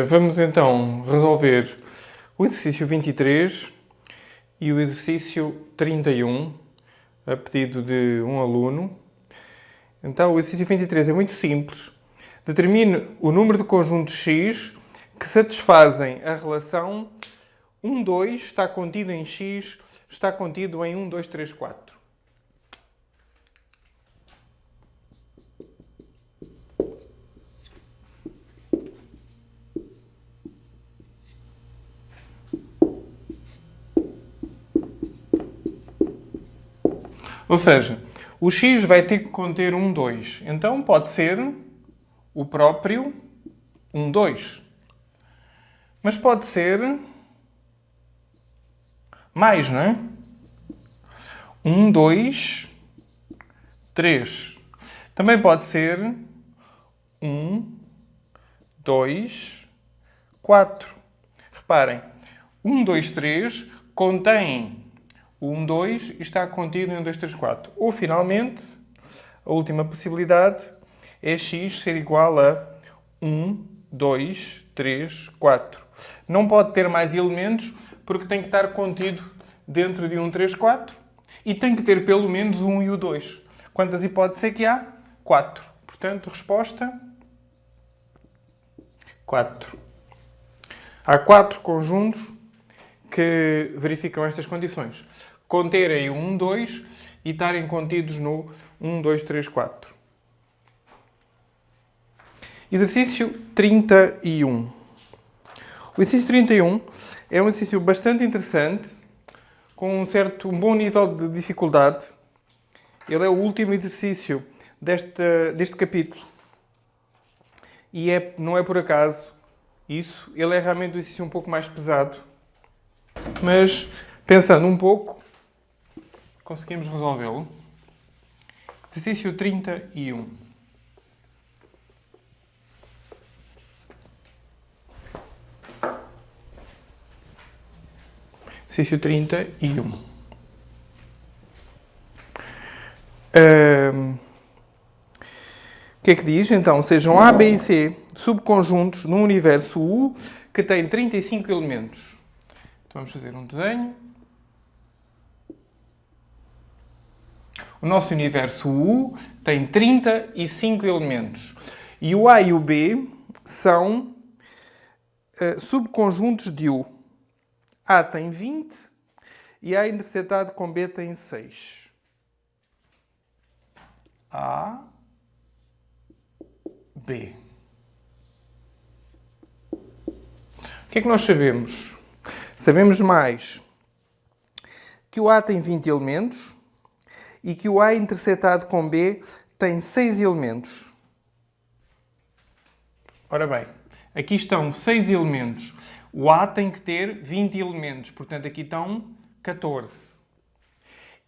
Vamos então resolver o exercício 23 e o exercício 31, a pedido de um aluno. Então, o exercício 23 é muito simples. Determine o número de conjuntos X que satisfazem a relação 1, 2 está contido em X, está contido em 1, 2, 3, 4. Ou seja, o X vai ter que conter 1, 2. Então pode ser o próprio 1, 2. Mas pode ser mais, não é? 1, 2, 3. Também pode ser 1, 2, 4. Reparem, 1, 2, 3 contém o 1, 2 e está contido em 1, 2, 3, 4. Ou, finalmente, a última possibilidade é x ser igual a 1, 2, 3, 4. Não pode ter mais elementos porque tem que estar contido dentro de 1, 3, 4 e tem que ter pelo menos o 1 e o 2. Quantas hipóteses é que há? 4. Portanto, resposta 4. Há 4 conjuntos que verificam estas condições. Conterem o 1, 2 e estarem contidos no 1, 2, 3, 4. Exercício 31. O exercício 31 é um exercício bastante interessante, com um bom nível de dificuldade. Ele é o último exercício deste capítulo. E não é por acaso isso. Ele é realmente um exercício um pouco mais pesado. Mas, pensando um pouco, conseguimos resolvê-lo. Exercício 31. Exercício 31. O que é que diz? Então, sejam A, B e C subconjuntos num universo U que tem 35 elementos. Então, vamos fazer um desenho. O nosso universo U tem 35 elementos. E o A e o B são subconjuntos de U. A tem 20 e A intersetado com B tem 6. A, B. O que é que nós sabemos? Sabemos mais que o A tem 20 elementos e que o A intersetado com B tem 6 elementos. Ora bem, aqui estão 6 elementos. O A tem que ter 20 elementos, portanto aqui estão 14.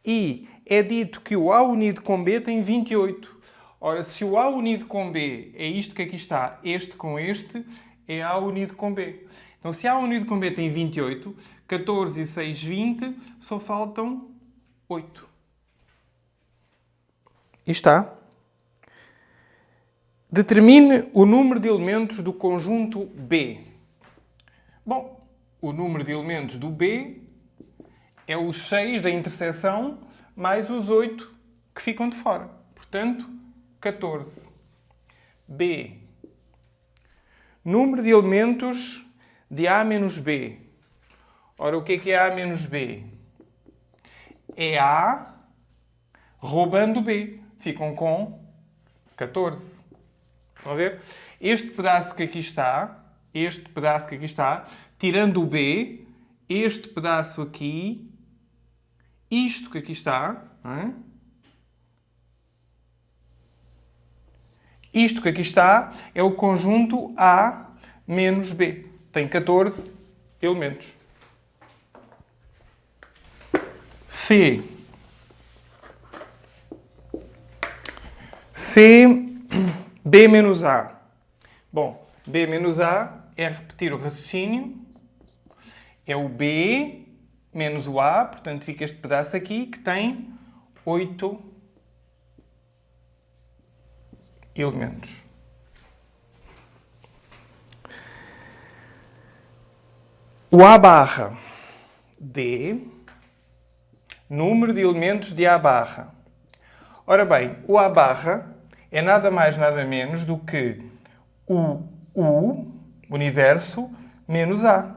E é dito que o A unido com B tem 28. Ora, se o A unido com B é isto que aqui está, este com este, é A unido com B. Então, se A unido com B tem 28, 14 e 6, 20, só faltam 8. E está. Determine o número de elementos do conjunto B. Bom, o número de elementos do B é os 6 da interseção mais os 8 que ficam de fora. Portanto, 14. B. Número de elementos de A menos B. Ora, o que é A menos B? É A roubando B. Ficam com 14. Estão a ver? Este pedaço que aqui está, tirando o B, este pedaço aqui, isto que aqui está, não é? Isto que aqui está é o conjunto A menos B. Tem 14 elementos. C. B menos A. Bom, B menos A é repetir o raciocínio. É o B menos o A, portanto fica este pedaço aqui que tem 8 elementos. o A barra D, número de elementos de A barra. Ora bem, o A barra é nada mais nada menos do que o universo, menos A.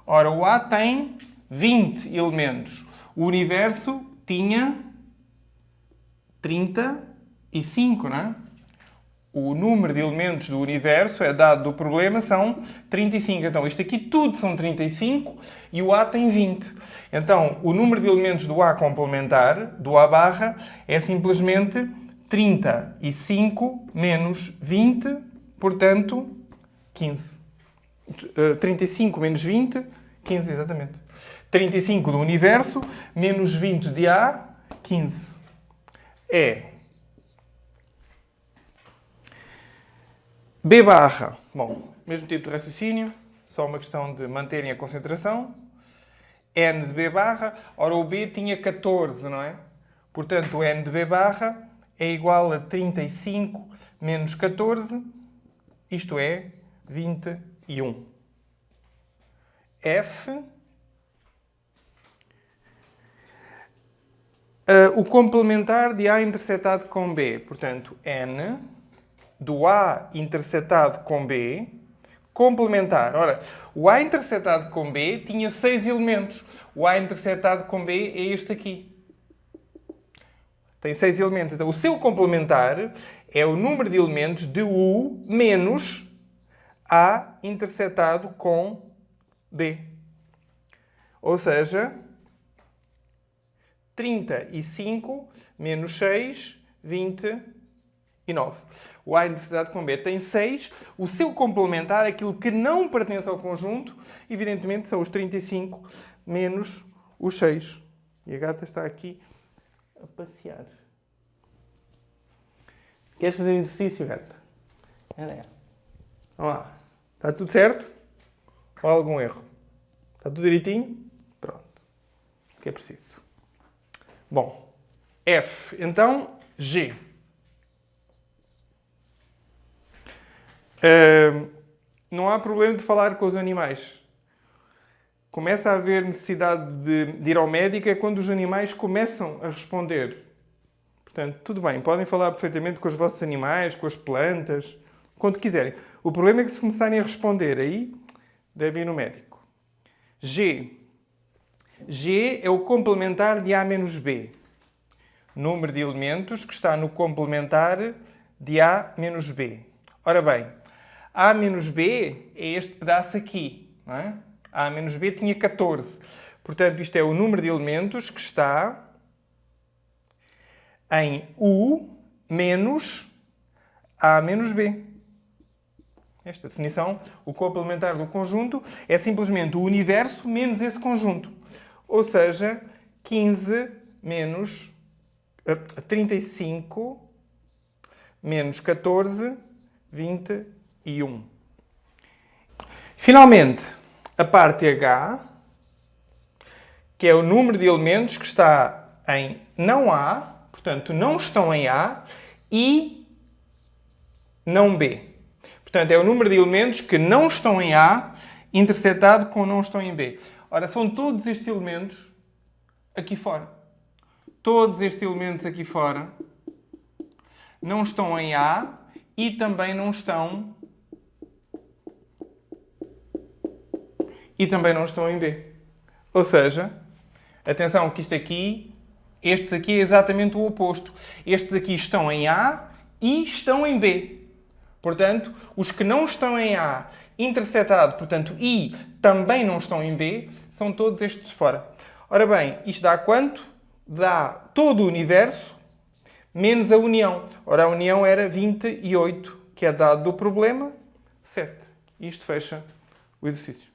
Ora, o A tem 20 elementos. O universo tinha 35, não é? O número de elementos do universo, é dado do problema, são 35. Então, isto aqui tudo são 35 e o A tem 20. Então, o número de elementos do A complementar, do A barra, é simplesmente 35 menos 20, portanto, 15. 35 menos 20, 15, exatamente. 35 do universo, menos 20 de A, 15. É B barra. Bom, mesmo tipo de raciocínio, só uma questão de manterem a concentração. N de B barra. Ora, o B tinha 14, não é? Portanto, o N de B barra é igual a 35 menos 14, isto é, 21. F. O complementar de A intersetado com B. Portanto, N do A intersetado com B, complementar. Ora, o A intersetado com B tinha 6 elementos. O A intersetado com B é este aqui. Tem 6 elementos. Então, o seu complementar é o número de elementos de U menos A intersetado com B. Ou seja, 35 menos 6, 29. O A intersetado com B tem 6. O seu complementar, aquilo que não pertence ao conjunto, evidentemente são os 35 menos os 6. E a gata está aqui a passear. Queres fazer um exercício, gata? Vamos lá. Está tudo certo? Ou há algum erro? Está tudo direitinho? Pronto. O que é preciso? Bom, F. Então, G. Não há problema de falar com os animais. Começa a haver necessidade de ir ao médico é quando os animais começam a responder. Portanto, tudo bem, podem falar perfeitamente com os vossos animais, com as plantas, quando quiserem. O problema é que se começarem a responder, aí devem ir no médico. G. G é o complementar de A menos B. Número de elementos que está no complementar de A menos B. Ora bem, A menos B é este pedaço aqui, não é? A menos B tinha 14. Portanto, isto é o número de elementos que está em U menos A menos B. Esta definição, o complementar do conjunto, é simplesmente o universo menos esse conjunto. Ou seja, 15 menos 35 menos 14, 21. Finalmente, a parte H, que é o número de elementos que está em não A, portanto, não estão em A, e não B. Portanto, é o número de elementos que não estão em A, intersetado com não estão em B. Ora, são todos estes elementos aqui fora. Todos estes elementos aqui fora não estão em A e também não estão em B. Ou seja, atenção que isto aqui, estes aqui é exatamente o oposto. Estes aqui estão em A e estão em B. Portanto, os que não estão em A, intersetado, portanto, e também não estão em B, são todos estes de fora. Ora bem, isto dá quanto? Dá todo o universo menos a união. Ora, a união era 28, que é dado do problema 7. Isto fecha o exercício.